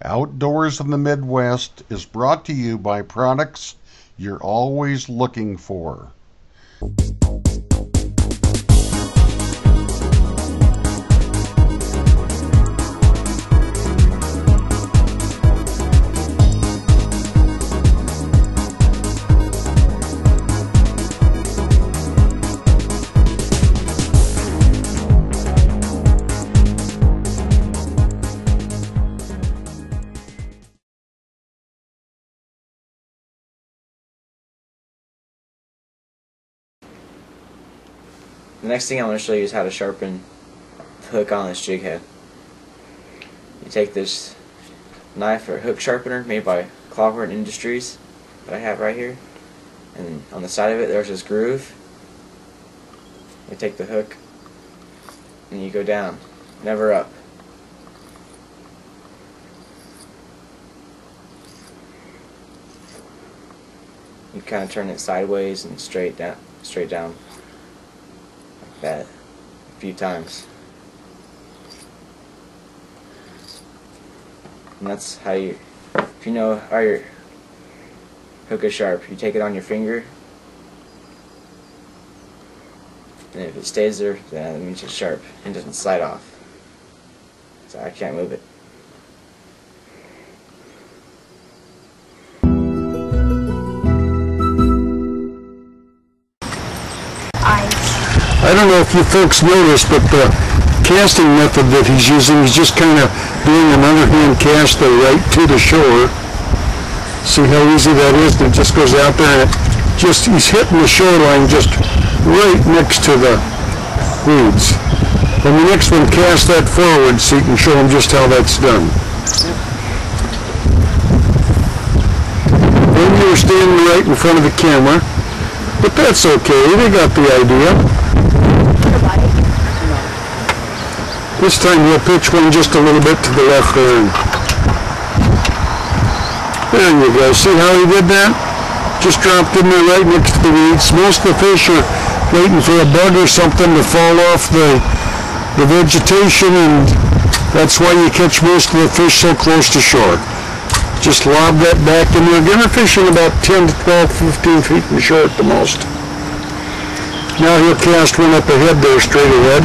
Outdoors in the Midwest is brought to you by products you're always looking for. The next thing I want to show you is how to sharpen the hook on this jig head. You take this knife or hook sharpener made by Clockwork Industries that I have right here, and on the side of it there's this groove. You take the hook and you go down, never up. You kind of turn it sideways and straight down like that a few times. And that's how you, if you know how your hook is sharp, you take it on your finger, and if it stays there, then that means it's sharp and doesn't slide off. So I can't move it. I don't know if you folks noticed, but the casting method that he's using, he's just kind of doing an underhand cast right to the shore. See how easy that is? It just goes out there and he's hitting the shoreline just right next to the weeds. And the next one, cast that forward so you can show them just how that's done. Then you're standing right in front of the camera, but that's okay, they got the idea. This time we'll pitch one just a little bit to the left there. There you go. See how he did that? Just dropped in there right next to the weeds. Most of the fish are waiting for a bug or something to fall off the vegetation, and that's why you catch most of the fish so close to shore. Just lob that back in there. Again, they're fishing about 10 to 12, 15 feet from shore at the most. Now he'll cast one up ahead there, straight ahead.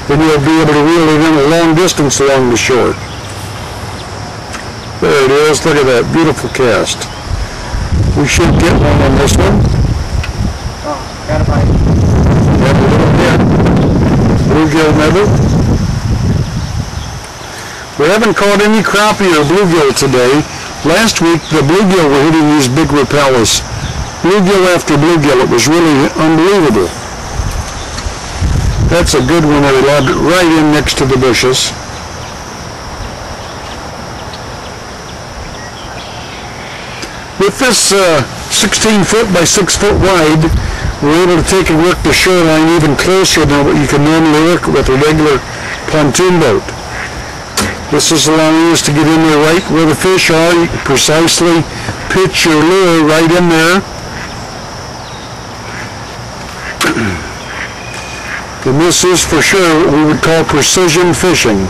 Then you'll be able to reel it in a long distance along the shore. There it is. Look at that beautiful cast. We should get one on this one. Oh, got a bite. Have a little bit. Bluegill nether. We haven't caught any crappie or bluegill today. Last week the bluegill were hitting these big repellers. Bluegill after bluegill. It was really unbelievable. That's a good one. I lobbed it right in next to the bushes. With this 16 foot by 6 foot wide, we're able to take and work the shoreline even closer than what you can normally work with a regular pontoon boat. This is allowing us to get in there right where the fish are. You can precisely pitch your lure right in there. And this is for sure what we would call precision fishing.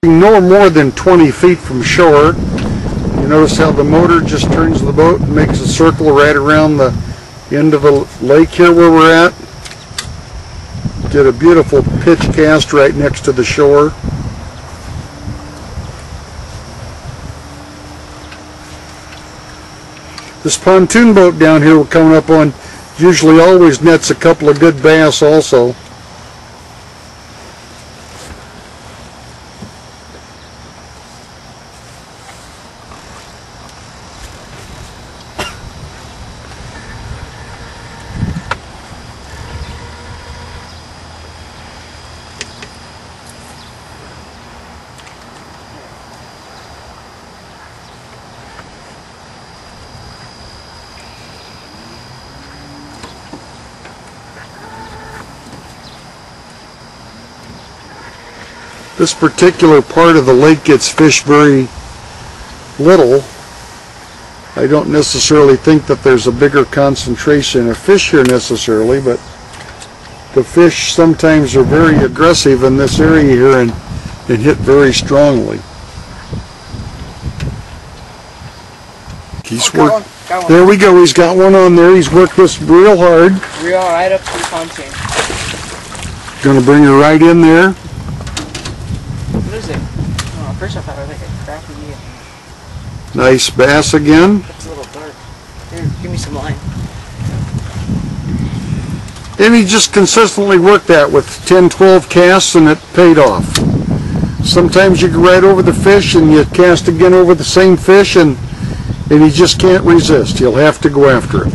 No more than 20 feet from shore. You notice how the motor just turns the boat and makes a circle right around the end of the lake here where we're at. Did a beautiful pitch cast right next to the shore. This pontoon boat down here we're coming up on usually always nets a couple of good bass also. This particular part of the lake gets fished very little. I don't necessarily think that there's a bigger concentration of fish here necessarily, but the fish sometimes are very aggressive in this area here and hit very strongly. He's worked. There we go. He's got one on there. He's worked this real hard. Reel right up to the pontoon. Going to bring her right in there. What is it? Oh, at first I thought it was like a crappy eel. Nice bass again. It's a little dark. Here, give me some line. And he just consistently worked that with 10, 12 casts, and it paid off. Sometimes you go right over the fish and you cast again over the same fish, and he just can't resist. He'll have to go after it.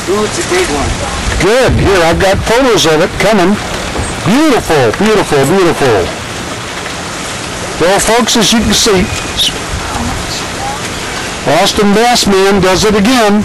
Ooh, it's a big one. Good. Here, I've got photos of it coming. Beautiful, beautiful, beautiful. Well, folks, as you can see, Austin Bass Man does it again.